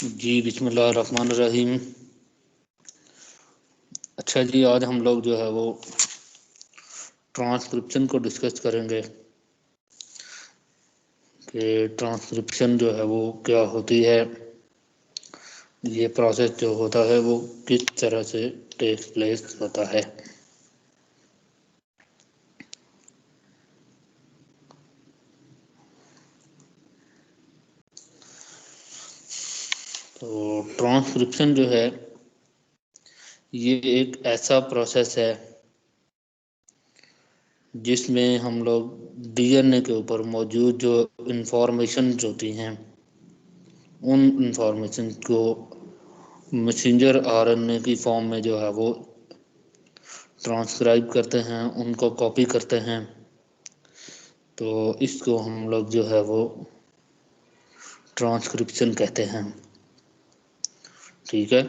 जी बिस्मिल्लाहिर्रहमानिर्रहीम। अच्छा जी, आज हम लोग जो है वो ट्रांसक्रिप्शन को डिस्कस करेंगे कि ट्रांसक्रिप्शन जो है वो क्या होती है, ये प्रोसेस जो होता है वो किस तरह से टेक प्लेस होता है। तो ट्रांसक्रिप्शन जो है ये एक ऐसा प्रोसेस है जिसमें हम लोग डीएनए के ऊपर मौजूद जो इंफॉर्मेशन होती हैं उन इंफॉर्मेशन को मैसेंजर आरएनए की फॉर्म में जो है वो ट्रांसक्राइब करते हैं, उनको कॉपी करते हैं। तो इसको हम लोग जो है वो ट्रांसक्रिप्शन कहते हैं। ठीक है,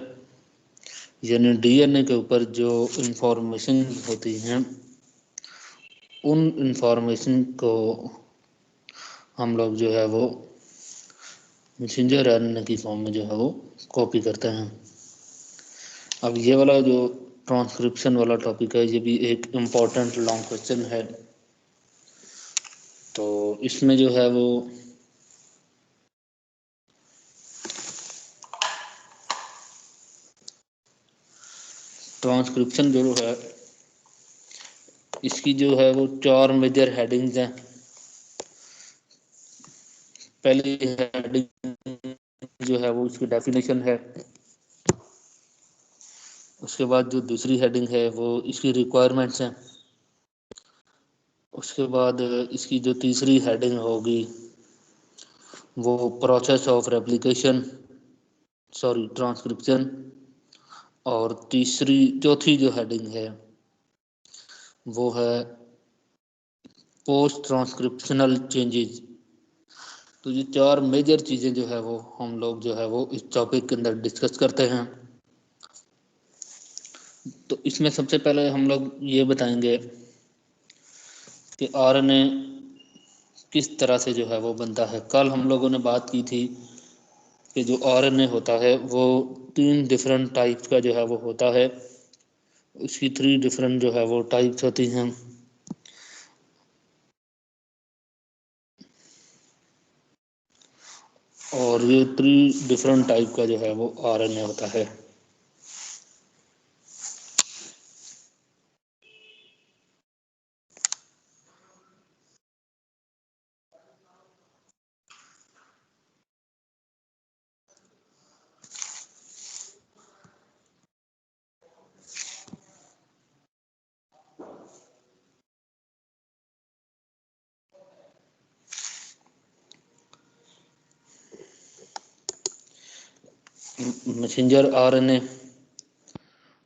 यानी डीएनए के ऊपर जो इंफॉर्मेशन होती हैं उन इंफॉर्मेशन को हम लोग जो है वो मैसेंजर आरएनए की फॉर्म में जो है वो कॉपी करते हैं। अब ये वाला जो ट्रांसक्रिप्शन वाला टॉपिक है ये भी एक इम्पॉर्टेंट लॉन्ग क्वेश्चन है। तो इसमें जो है वो ट्रांसक्रिप्शन जो है इसकी जो है वो 4 मेजर हेडिंग्स हैं। पहली हेडिंग जो है वो इसकी डेफिनेशन है। उसके बाद जो दूसरी हेडिंग है वो इसकी रिक्वायरमेंट्स हैं। उसके बाद इसकी जो तीसरी हेडिंग होगी वो process of replication, sorry transcription. और चौथी जो हेडिंग है वो है पोस्ट ट्रांसक्रिप्शनल चेंजेस। तो ये 4 मेजर चीज़ें जो है वो हम लोग जो है वो इस टॉपिक के अंदर डिस्कस करते हैं। तो इसमें सबसे पहले हम लोग ये बताएंगे कि आरएनए किस तरह से जो है वो बनता है। कल हम लोगों ने बात की थी कि जो आरएनए होता है वो 3 डिफरेंट टाइप्स का जो है वो होता है। उसकी 3 डिफरेंट जो है वो टाइप्स होती हैं। और ये 3 डिफरेंट टाइप का जो है वो आरएनए होता है। मैसेंजर आरएनए,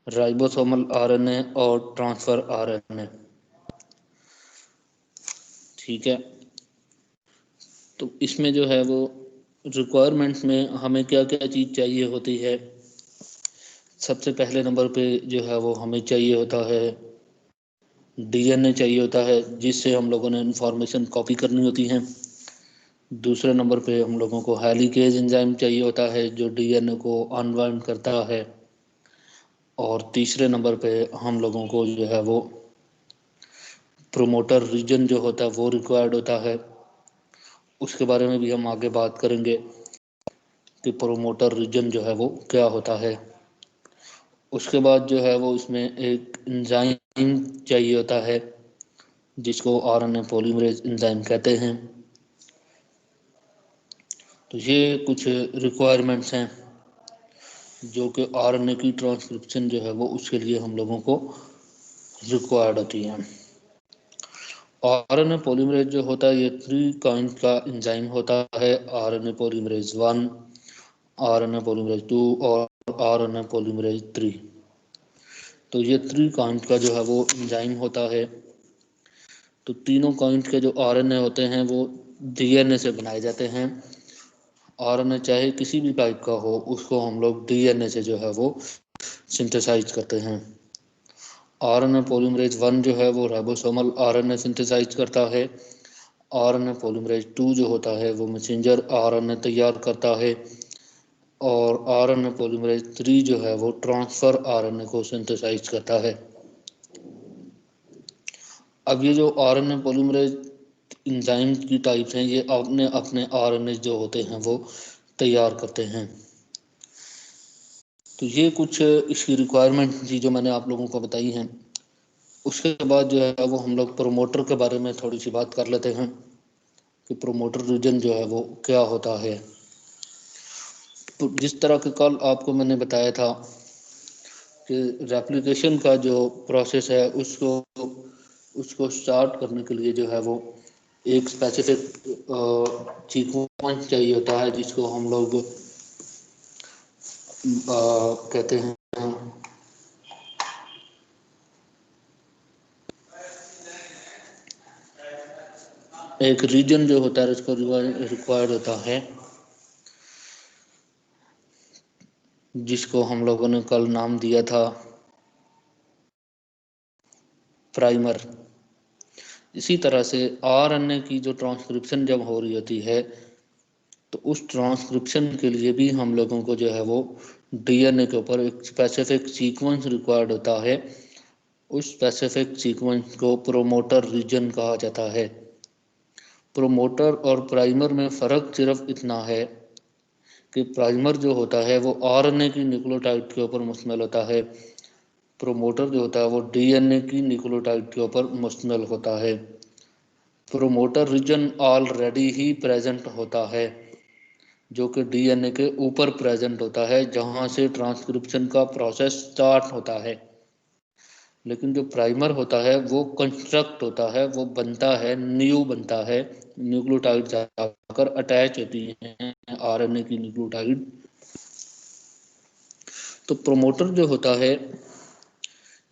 राइबोसोमल आरएनए और ट्रांसफर आरएनए। ठीक है, तो इसमें जो है वो रिक्वायरमेंट्स में हमें क्या क्या चीज़ चाहिए होती है। सबसे पहले नंबर पे जो है वो हमें चाहिए होता है डीएनए चाहिए होता है, जिससे हम लोगों ने इंफॉर्मेशन कॉपी करनी होती है। दूसरे नंबर पे हम लोगों को हेलिकेज एंजाइम चाहिए होता है जो डीएनए को अनवाइंड करता है। और तीसरे नंबर पे हम लोगों को जो है वो प्रोमोटर रीजन जो होता है वो रिक्वायर्ड होता है। उसके बारे में भी हम आगे बात करेंगे कि प्रोमोटर रीजन जो है वो क्या होता है। उसके बाद जो है वो इसमें एक एंजाइम चाहिए होता है जिसको आरएनए पॉलीमरेज एंजाइम कहते हैं। तो ये कुछ रिक्वायरमेंट्स हैं जो कि आरएनए की ट्रांसक्रिप्शन जो है वो उसके लिए हम लोगों को रिक्वायर्ड होती हैं। आरएनए पॉलीमरेज जो होता है ये 3 काइंड का एंजाइम होता है। आरएनए पॉलीमरेज 1, आरएनए पॉलीमरेज 2 और आरएनए पॉलीमरेज 3। तो ये 3 काइंड का जो है वो एंजाइम होता है। तो तीनों काइंड के जो आरएनए होते हैं वो डीएनए से बनाए जाते हैं। आरएनए चाहे किसी भी टाइप का हो उसको हम लोग डीएनए से जो है वो सिंथेसाइज करते हैं। आरएनए पॉलीमरेज 1 जो है वो राइबोसोमल आरएनए सिंथेसाइज करता है। आरएनए पॉलीमरेज 2 जो होता है वो मैसेंजर आरएनए तैयार करता है। और आरएनए पॉलीमरेज 3 जो है वो ट्रांसफर आरएनए को सिंथेसाइज करता है। अब ये जो आरएनए पॉलीमरेज एंजाइम की टाइप्स हैं, ये अपने अपने आरएनए जो होते हैं वो तैयार करते हैं। तो ये कुछ इसकी रिक्वायरमेंट थी जो मैंने आप लोगों को बताई हैं। उसके बाद जो है वो हम लोग प्रोमोटर के बारे में थोड़ी सी बात कर लेते हैं कि प्रोमोटर रीजन जो है वो क्या होता है। तो जिस तरह के कल आपको मैंने बताया था कि रेप्लिकेशन का जो प्रोसेस है उसको स्टार्ट करने के लिए जो है वो एक स्पेसिफिक सीक्वेंस चाहिए होता है, जिसको हम लोग कहते हैं एक रीजन जो होता है उसको रिक्वायर्ड होता है, जिसको हम लोगों ने कल नाम दिया था प्राइमर। इसी तरह से आरएनए की जो ट्रांसक्रिप्शन जब हो रही होती है तो उस ट्रांसक्रिप्शन के लिए भी हम लोगों को जो है वो डीएनए के ऊपर एक स्पेसिफिक सीक्वेंस रिक्वायर्ड होता है। उस स्पेसिफिक सीक्वेंस को प्रोमोटर रीजन कहा जाता है। प्रोमोटर और प्राइमर में फ़र्क सिर्फ इतना है कि प्राइमर जो होता है वो आरएनए की न्यूक्लियोटाइड के ऊपर मुश्तमिल होता है, प्रोमोटर जो होता है वो डीएनए की न्यूक्लियोटाइड के ऊपर मुश्तमिल होता है। प्रोमोटर रीजन ऑलरेडी ही प्रेजेंट होता है, जो कि डीएनए के ऊपर प्रेजेंट होता है, जहां से ट्रांसक्रिप्शन का प्रोसेस स्टार्ट होता है। लेकिन जो प्राइमर होता है वो कंस्ट्रक्ट होता है, वो बनता है, न्यू बनता है, न्यूक्लियोटाइड जाकर अटैच होती है आरएनए की न्यूक्लियोटाइड। तो प्रोमोटर जो होता है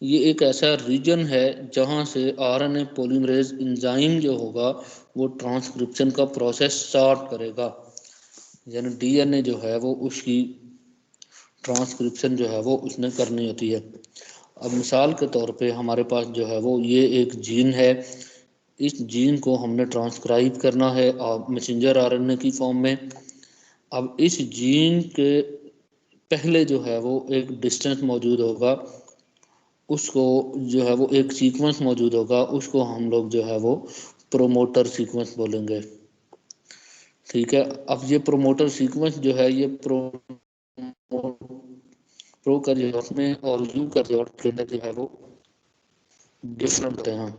ये एक ऐसा रीजन है जहां से आरएनए पॉलीमरेज एंजाइम जो होगा वो ट्रांसक्रिप्शन का प्रोसेस स्टार्ट करेगा, यानी डीएनए जो है वो उसकी ट्रांसक्रिप्शन जो है वो उसने करनी होती है। अब मिसाल के तौर पे हमारे पास जो है वो ये एक जीन है, इस जीन को हमने ट्रांसक्राइब करना है मैसेंजर आरएनए की फॉर्म में। अब इस जीन के पहले जो है वो एक डिस्टेंस मौजूद होगा, उसको जो है वो एक सीक्वेंस मौजूद होगा, उसको हम लोग जो है वो प्रोमोटर सीक्वेंस बोलेंगे। ठीक है, अब ये प्रोमोटर सीक्वेंस जो है ये प्रोकैरियोट में और यूकैरियोट के अंदर जो है वो डिफरेंट होते हैं।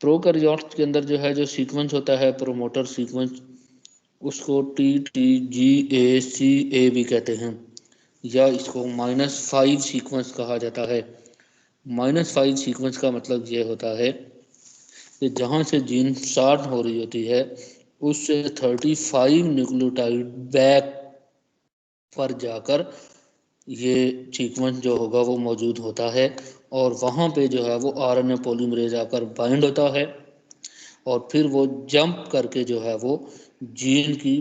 प्रोकैरियोट के अंदर जो है जो सीक्वेंस होता है प्रोमोटर सीक्वेंस, उसको TTGACA भी कहते हैं, या इसको -5 सीक्वेंस कहा जाता है। -5 सीक्वेंस का मतलब ये होता है कि जहाँ से जीन स्टार्ट हो रही होती है उससे 35 न्यूक्लियोटाइड बैक पर जाकर ये सीक्वेंस जो होगा वो मौजूद होता है, और वहाँ पे जो है वो आरएनए पॉलीमरेज आकर बाइंड होता है और फिर वो जंप करके जो है वो जीन की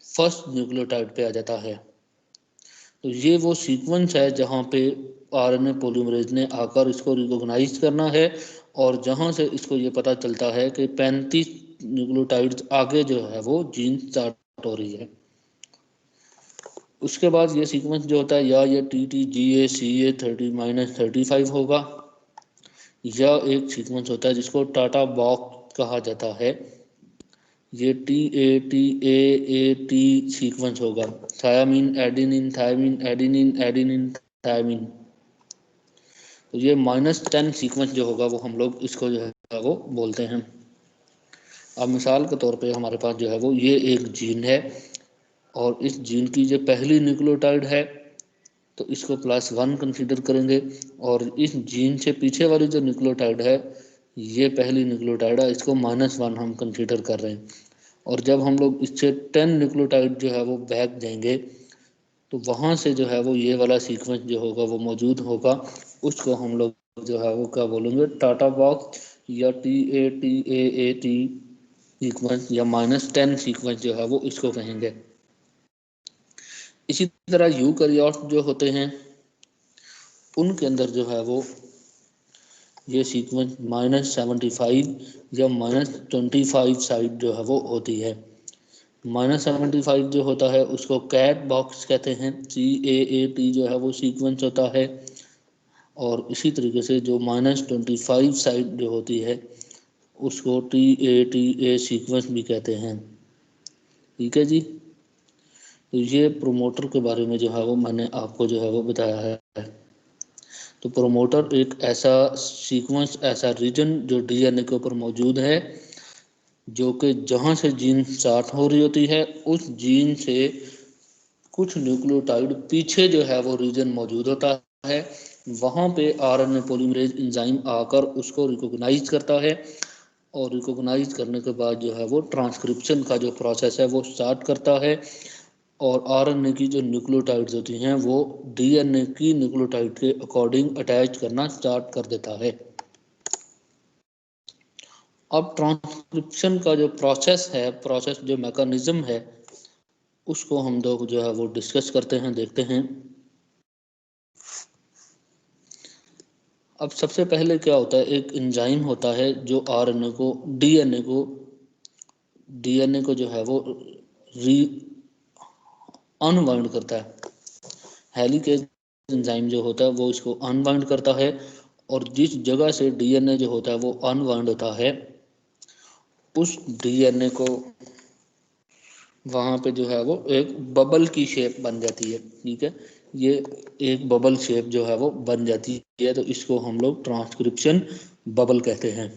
फर्स्ट न्यूक्लियोटाइड पे आ जाता है। तो ये वो सीक्वेंस है जहाँ पे आरएनए पॉलीमरेज ने आकर इसको रिकॉग्नाइज करना है, और जहाँ से इसको ये पता चलता है कि 35 न्यूक्लियोटाइड्स आगे जो है वो जीन स्टार्ट हो रही है। उसके बाद ये सीक्वेंस जो होता है या ये TTGACA 30-35 होगा, या एक सीक्वेंस होता है जिसको टाटा बॉक्स कहा जाता है, ये TATAAT सीक्वेंस होगा, thymine adenine thymine adenine adenine thymine. तो ये -10 सीक्वेंस जो होगा वो हम लोग इसको जो है वो बोलते हैं। अब मिसाल के तौर पे हमारे पास जो है वो ये एक जीन है, और इस जीन की जो पहली न्यूक्लियोटाइड है तो इसको +1 कंसीडर करेंगे, और इस जीन से पीछे वाली जो न्यूक्लियोटाइड है ये पहली न्यूक्लियोटाइड है, इसको -1 हम कंसीडर कर रहे हैं। और जब हम लोग इससे 10 न्यूक्लियोटाइड जो है वो बैक जाएंगे तो वहाँ से जो है वो ये वाला सीक्वेंस जो होगा वो मौजूद होगा, उसको हम लोग जो है वो क्या बोलेंगे, टाटा बॉक्स या TATAAT सीक्वेंस या -10 सीक्वेंस जो है वो इसको कहेंगे। इसी तरह यूकैरियोट जो होते हैं उनके अंदर जो है वो ये सीक्वेंस -75 या -25 साइड जो है वो होती है। -75 जो होता है उसको कैट बॉक्स कहते हैं, CAAT जो है वो सीक्वेंस होता है। और इसी तरीके से जो -25 साइड जो होती है उसको TATA सीक्वेंस भी कहते हैं। ठीक है जी। तो ये प्रोमोटर के बारे में जो है वो मैंने आपको जो है वो बताया है। तो प्रोमोटर एक ऐसा सीक्वेंस, ऐसा रीजन जो DNA के ऊपर मौजूद है, जो कि जहाँ से जीन स्टार्ट हो रही होती है उस जीन से कुछ न्यूक्लियोटाइड पीछे जो है वो रीजन मौजूद होता है, वहाँ पे RNA पॉलीमरेज एंजाइम आकर उसको रिकॉग्नाइज करता है, और रिकॉग्नाइज करने के बाद जो है वो ट्रांसक्रिप्शन का जो प्रोसेस है वो स्टार्ट करता है, और RNA की जो न्यूक्लियोटाइड्स होती हैं वो DNA की न्यूक्लियोटाइड के अकॉर्डिंग अटैच करना स्टार्ट कर देता है। अब ट्रांसक्रिप्शन का जो प्रोसेस है, प्रोसेस जो मैकेनिज्म है, उसको हम लोग जो है वो डिस्कस करते हैं, देखते हैं। अब सबसे पहले क्या होता है, एक एंजाइम होता है जो RNA को डीएनए को जो है वो री अनवाइंड करता है। हेलिकेज एंजाइम जो होता है वो इसको अनवाइंड करता है, और जिस जगह से डीएनए जो होता है वो अनवाइंड होता है उस डीएनए को वहाँ पे जो है वो एक बबल की शेप बन जाती है। ठीक है, ये एक बबल शेप जो है वो बन जाती है, तो इसको हम लोग ट्रांसक्रिप्शन बबल कहते हैं।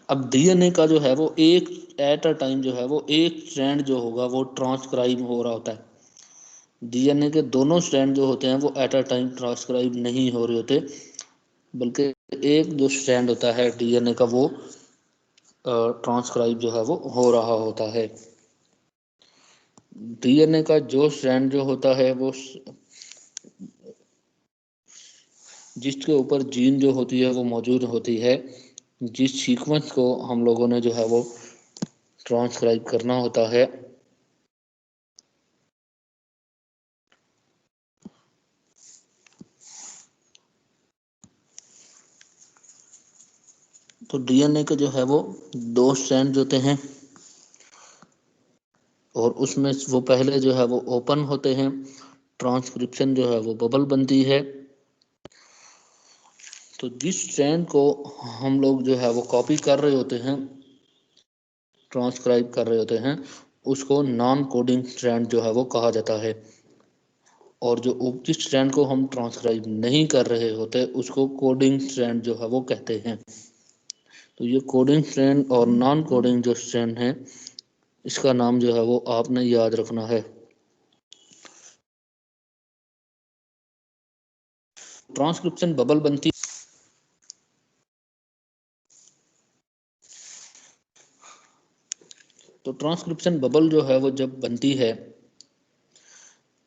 अब डीएनए का जो है वो एक एट अ टाइम जो है वो एक स्ट्रैंड जो होगा वो ट्रांसक्राइब हो रहा होता है। डीएनए के दोनों स्ट्रैंड जो होते हैं वो एट अ टाइम ट्रांसक्राइब नहीं हो रहे होते, बल्कि एक जो स्ट्रैंड होता है डीएनए का वो ट्रांसक्राइब जो है वो हो रहा होता है। डीएनए का जो स्ट्रैंड जो होता है वो जिसके ऊपर जीन जो होती है वो मौजूद होती है, जिस सीक्वेंस को हम लोगों ने जो है वो ट्रांसक्राइब करना होता है, तो डीएनए के जो है वो दो स्ट्रैंड होते हैं, और उसमें वो पहले जो है वो ओपन होते हैं, ट्रांसक्रिप्शन जो है वो बबल बनती है। तो जिस स्ट्रैंड को हम लोग जो है वो कॉपी कर रहे होते हैं, ट्रांसक्राइब कर रहे होते हैं, उसको नॉन कोडिंग स्ट्रैंड जो है वो कहा जाता है, और जो जिस स्ट्रैंड को हम ट्रांसक्राइब नहीं कर रहे होते उसको कोडिंग स्ट्रैंड जो है वो कहते हैं। तो ये कोडिंग स्ट्रैंड और नॉन कोडिंग जो स्ट्रैंड है, इसका नाम जो है वो आपने याद रखना है। ट्रांसक्रिप्शन बबल बनती, तो ट्रांसक्रिप्शन बबल जो है वो जब बनती है,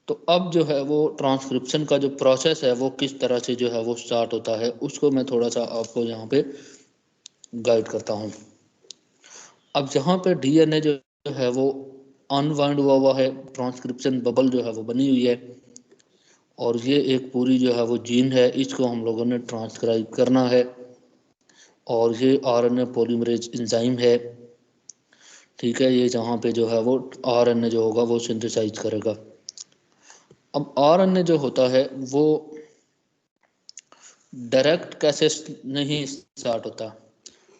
तो अब जो है वो ट्रांसक्रिप्शन का जो प्रोसेस है वो किस तरह से जो है वो स्टार्ट होता है, उसको मैं थोड़ा सा आपको यहाँ पे गाइड करता हूँ। अब जहाँ पे डीएनए जो है वो अनवाइंड हुआ है, ट्रांसक्रिप्शन बबल जो है वो बनी हुई है, और ये एक पूरी जो है वो जीन है, इसको हम लोगों ने ट्रांसक्राइब करना है, और ये RNA पॉलीमरेज एंजाइम है। ठीक है, ये जहाँ पे जो है वो RNA जो होगा वो सिंथेसाइज करेगा। अब RNA जो होता है वो डायरेक्ट कैसे नहीं स्टार्ट होता,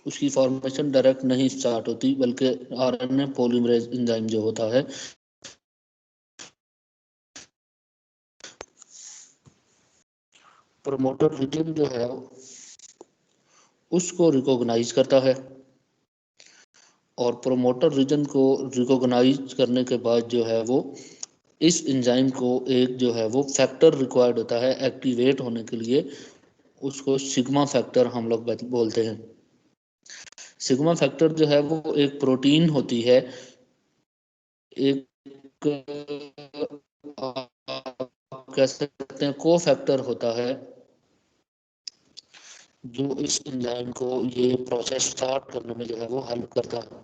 उसकी फॉर्मेशन डायरेक्ट नहीं स्टार्ट होती, बल्कि RNA पॉलीमरेज एंजाइम जो होता है प्रोमोटर रीजन जो है उसको रिकॉग्नाइज करता है, और प्रोमोटर रीजन को रिकॉग्नाइज करने के बाद जो है वो इस एंजाइम को एक जो है वो फैक्टर रिक्वायर्ड होता है एक्टिवेट होने के लिए, उसको सिग्मा फैक्टर हम लोग बोलते हैं। सिग्मा फैक्टर जो है वो एक प्रोटीन होती है, एक आप कह सकते हैं को फैक्टर होता है, जो इस एंजाइम को ये प्रोसेस स्टार्ट करने में जो है वो हेल्प करता है।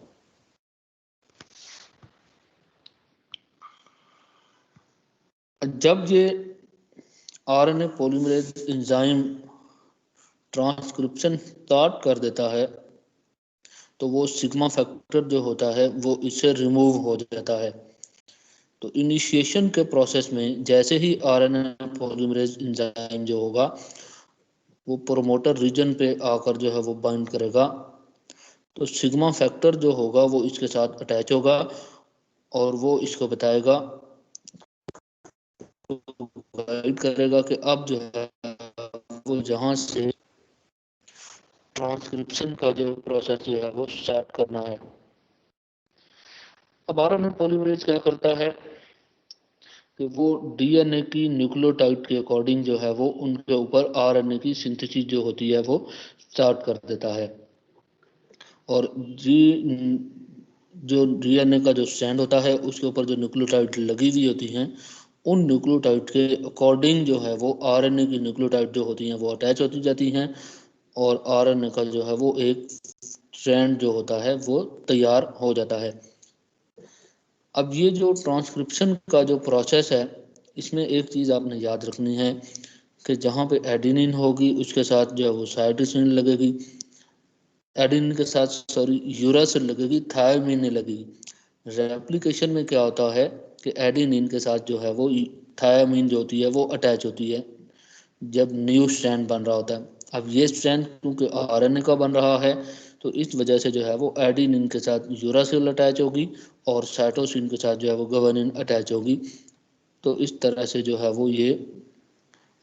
जब ये RNA polymerase enzyme transcription start कर देता है तो वो सिग्मा फैक्टर जो होता है वो इससे रिमूव हो जाता है। तो इनिशिएशन के प्रोसेस में जैसे ही आरएनए पॉलीमरेज एंजाइम जो होगा वो प्रोमोटर रीजन पे आकर जो है वो बाइंड करेगा, तो सिग्मा फैक्टर जो होगा वो इसके साथ अटैच होगा और वो इसको बताएगा, गाइड करेगा कि अब जो है वो जहाँ से ट्रांसक्रिप्शन का जो प्रोसेस जो है वो स्टार्ट करना है। अब आरएनए पॉलीमरेज क्या करता है कि वो डीएनए की न्यूक्लियोटाइड के अकॉर्डिंग जो है वो उनके ऊपर आरएनए की सिंथेसिस जो होती है वो स्टार्ट कर देता है। और जी जो डीएनए का जो स्ट्रैंड होता है उसके ऊपर जो न्यूक्लियोटाइड लगी हुई होती हैं, उन न्यूक्लियोटाइड के अकॉर्डिंग जो है वो आरएनए की न्यूक्लियोटाइड जो होती हैं वो अटैच होती जाती हैं और आरएनए का जो है वो एक स्ट्रैंड जो होता है वो तैयार हो जाता है। अब ये जो ट्रांसक्रिप्शन का जो प्रोसेस है इसमें एक चीज़ आपने याद रखनी है कि जहाँ पे एडेनिन होगी उसके साथ जो है वो साइटोसिन लगेगी, एडेनिन के साथ सॉरी यूरासिल लगेगी, थायमिन लगेगी। रेप्लिकेशन में क्या होता है कि एडेनिन के साथ जो है वो थायमिन जो होती है वो अटैच होती है जब न्यू स्ट्रैंड बन रहा होता है। अब ये स्ट्रैंड क्योंकि आरएनए का बन रहा है तो इस वजह से जो है वो एडेनिन के साथ यूरासिल अटैच होगी और साइटोसिन के साथ जो है वो ग्वानिन अटैच होगी। तो इस तरह से जो है वो ये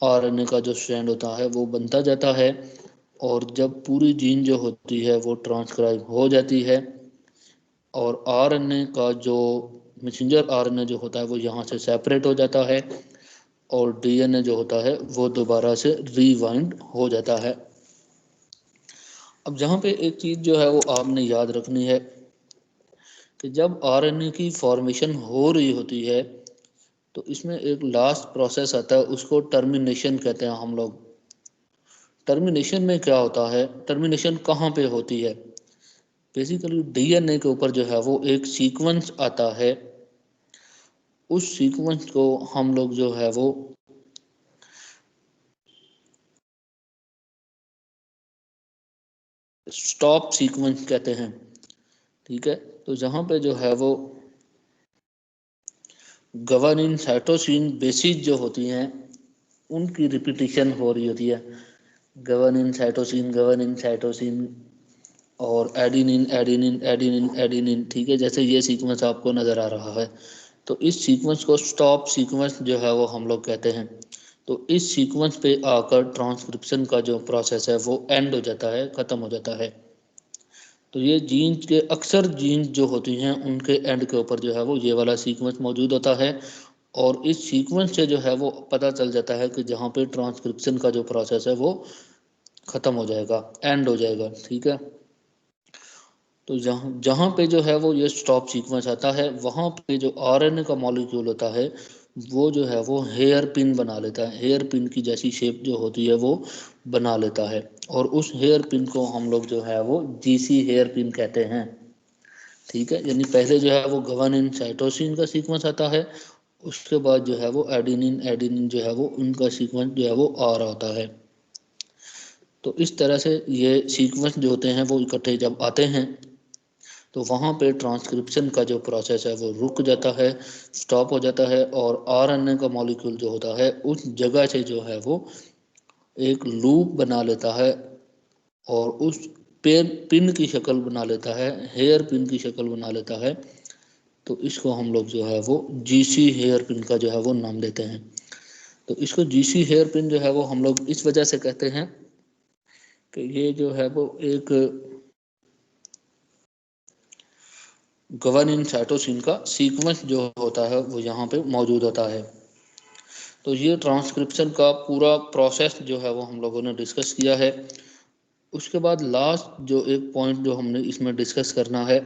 आरएनए का जो स्ट्रैंड होता है वो बनता जाता है और जब पूरी जीन जो होती है वो ट्रांसक्राइब हो जाती है और आरएनए का जो मैसेंजर आरएनए जो होता है वो यहाँ से सेपरेट हो जाता है और डीएनए जो होता है वो दोबारा से रीवाइंड हो जाता है। अब जहाँ पे एक चीज़ जो है वो आपने याद रखनी है कि जब आरएनए की फॉर्मेशन हो रही होती है तो इसमें एक लास्ट प्रोसेस आता है, उसको टर्मिनेशन कहते हैं हम लोग। टर्मिनेशन में क्या होता है, टर्मिनेशन कहाँ पे होती है, बेसिकली डीएनए के ऊपर जो है वो एक सीक्वेंस आता है, उस सीक्वेंस को हम लोग जो है वो स्टॉप सीक्वेंस कहते हैं। ठीक है, तो जहाँ पे जो है वो ग्वानिन साइटोसिन बेसिस जो होती हैं उनकी रिपीटिशन हो रही होती है, ग्वानिन साइटोसिन और एडिनिन एडिनिन एडिनिन एडिनिन। ठीक है, जैसे ये सीक्वेंस आपको नज़र आ रहा है तो इस सीक्वेंस को स्टॉप सीक्वेंस जो है वो हम लोग कहते हैं। तो इस सीक्वेंस पे आकर ट्रांसक्रिप्शन का जो प्रोसेस है वो एंड हो जाता है, ख़त्म हो जाता है। तो ये जीन्स के अक्सर जीन्स जो होती हैं उनके एंड के ऊपर जो है वो ये वाला सीक्वेंस मौजूद होता है और इस सीक्वेंस से जो है वो पता चल जाता है कि जहाँ पे ट्रांसक्रिप्शन का जो प्रोसेस है वो ख़त्म हो जाएगा, एंड हो जाएगा। ठीक है, तो जहाँ जहाँ पे जो है वो ये स्टॉप सीक्वेंस आता है वहाँ पे जो आरएनए का मॉलिक्यूल होता है वो जो है वो हेयर पिन बना लेता है, हेयर पिन की जैसी शेप जो होती है वो बना लेता है और उस हेयर पिन को हम लोग जो है वो जीसी हेयर पिन कहते हैं। ठीक है, यानी पहले जो है वो ग्वानिन साइटोसिन का सीक्वेंस आता है, उसके बाद जो है वो एडेनिन एडेनिन जो है वो उनका सीक्वेंस जो है वो आ रहा होता है। तो इस तरह से ये सीक्वेंस जो होते हैं वो इकट्ठे जब आते हैं तो वहाँ पे ट्रांसक्रिप्शन का जो प्रोसेस है वो रुक जाता है, स्टॉप हो जाता है और आरएनए का मॉलिक्यूल जो होता है उस जगह से जो है वो एक लूप बना लेता है और उस पेन पिन की शक्ल बना लेता है, हेयर पिन की शक्ल बना लेता है। तो इसको हम लोग जो है वो जीसी हेयर पिन का जो है वो नाम देते हैं। तो इसको जीसी हेयर पिन जो है वो हम लोग इस वजह से कहते हैं कि ये जो है वो एक ग्वानिन साइटोसिन का सीक्वेंस जो होता है वो यहाँ पे मौजूद होता है। तो ये ट्रांसक्रिप्शन का पूरा प्रोसेस जो है वो हम लोगों ने डिस्कस किया है। उसके बाद लास्ट जो एक पॉइंट जो हमने इसमें डिस्कस करना है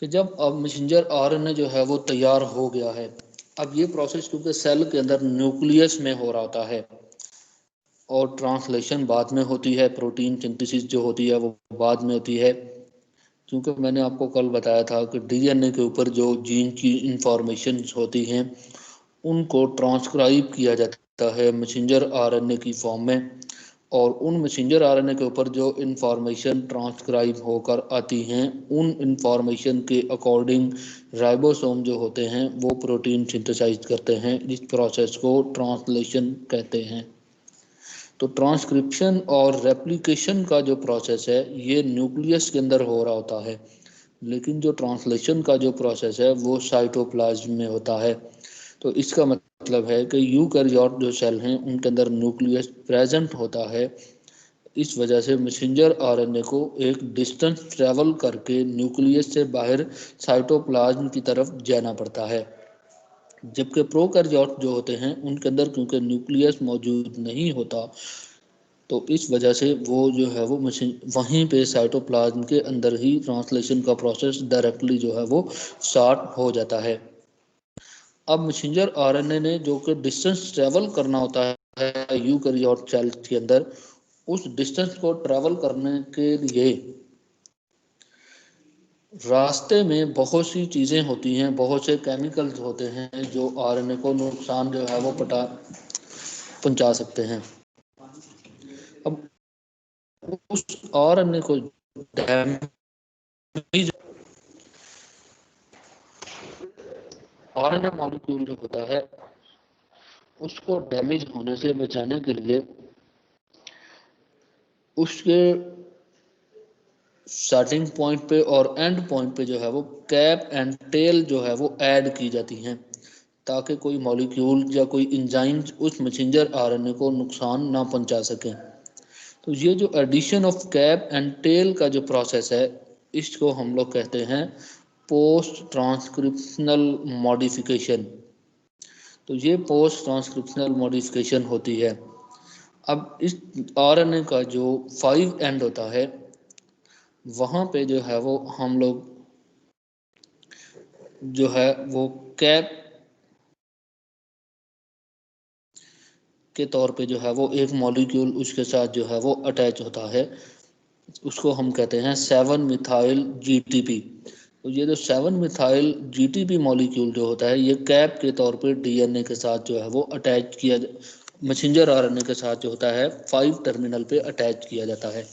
कि जब अब मैसेंजर आरएनए जो है वो तैयार हो गया है, अब ये प्रोसेस क्योंकि सेल के अंदर न्यूक्लियस में हो रहा होता है और ट्रांसलेशन बाद में होती है, प्रोटीन सिंथेसिस जो होती है वो बाद में होती है। क्योंकि मैंने आपको कल बताया था कि डीएनए के ऊपर जो जीन की इंफॉर्मेशन होती हैं उनको ट्रांसक्राइब किया जाता है मैसेंजर आरएनए की फॉर्म में और उन मैसेंजर आरएनए के ऊपर जो इंफॉर्मेशन ट्रांसक्राइब होकर आती हैं, उन इंफॉर्मेशन के अकॉर्डिंग राइबोसोम जो होते हैं वो प्रोटीन सिंथेसाइज करते हैं, जिस प्रोसेस को ट्रांसलेशन कहते हैं। तो ट्रांसक्रिप्शन और रेप्लिकेशन का जो प्रोसेस है ये न्यूक्लियस के अंदर हो रहा होता है, लेकिन जो ट्रांसलेशन का जो प्रोसेस है वो साइटोप्लाज्म में होता है। तो इसका मतलब है कि यूकैरियोट जो सेल हैं उनके अंदर न्यूक्लियस प्रेजेंट होता है। इस वजह से मैसेंजर आरएनए को एक डिस्टेंस ट्रेवल करके न्यूक्लियस से बाहर साइटोप्लाज्म की तरफ जाना पड़ता है, जबकि प्रोकैरियोट जो होते हैं उनके अंदर क्योंकि न्यूक्लियस मौजूद नहीं होता, तो इस वजह से वो जो है वो मशीन वहीं पे साइटोप्लाज्म के अंदर ही ट्रांसलेशन का प्रोसेस डायरेक्टली जो है वो स्टार्ट हो जाता है। अब मैसेंजर आरएनए ने जो कि डिस्टेंस ट्रेवल करना होता है यूकैरियोट सेल के अंदर, उस डिस्टेंस को ट्रेवल करने के लिए रास्ते में बहुत सी चीज़ें होती हैं, बहुत से केमिकल्स होते हैं जो आरएनए को नुकसान जो है वो पहुंचा सकते हैं। अब उस आरएनए को डैमेज आरएनए मॉलिक्यूल जो होता है उसको डैमेज होने से बचाने के लिए उसके स्टार्टिंग पॉइंट पे और एंड पॉइंट पे जो है वो कैप एंड टेल जो है वो ऐड की जाती हैं, ताकि कोई मॉलिक्यूल या कोई इंजाइम उस मैसेंजर आरएनए को नुकसान ना पहुंचा सके। तो ये जो addition of cap and tail का जो प्रोसेस है इसको हम लोग कहते हैं पोस्ट ट्रांसक्रिप्शनल मॉडिफिकेशन। तो ये पोस्ट ट्रांसक्रिप्शनल मॉडिफिकेशन होती है। अब इस आरएनए का जो 5 एंड होता है वहाँ पे जो है वो हम लोग जो है वो कैप के तौर पे जो है वो एक मॉलिक्यूल उसके साथ जो है वो अटैच होता है, उसको हम कहते हैं 7 मिथाइल जीटीपी। तो ये जो 7 मिथाइल जीटीपी मॉलिक्यूल जो होता है ये कैप के तौर पे डीएनए के साथ जो है वो अटैच किया मैसेंजर आरएनए के साथ जो होता है 5 टर्मिनल पे अटैच किया जाता है।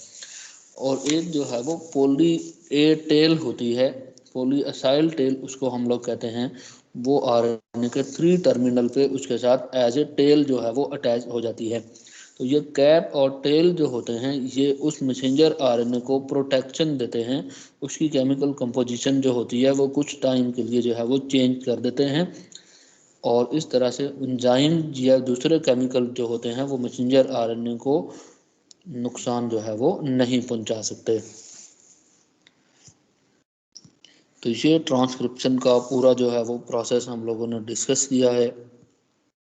और एक जो है वो पोली ए टेल होती है, पोली असाइल टेल उसको हम लोग कहते हैं, वो आरएनए के 3 टर्मिनल पे उसके साथ एज ए टेल जो है वो अटैच हो जाती है। तो ये कैप और टेल जो होते हैं ये उस मैसेंजर आरएनए को प्रोटेक्शन देते हैं, उसकी केमिकल कंपोजिशन जो होती है वो कुछ टाइम के लिए जो है वो चेंज कर देते हैं, और इस तरह से एंजाइम या दूसरे केमिकल जो होते हैं वो मैसेंजर आरएनए को नुकसान जो है वो नहीं पहुंचा सकते। तो ये ट्रांसक्रिप्शन का पूरा जो है वो प्रोसेस हम लोगों ने डिस्कस किया है।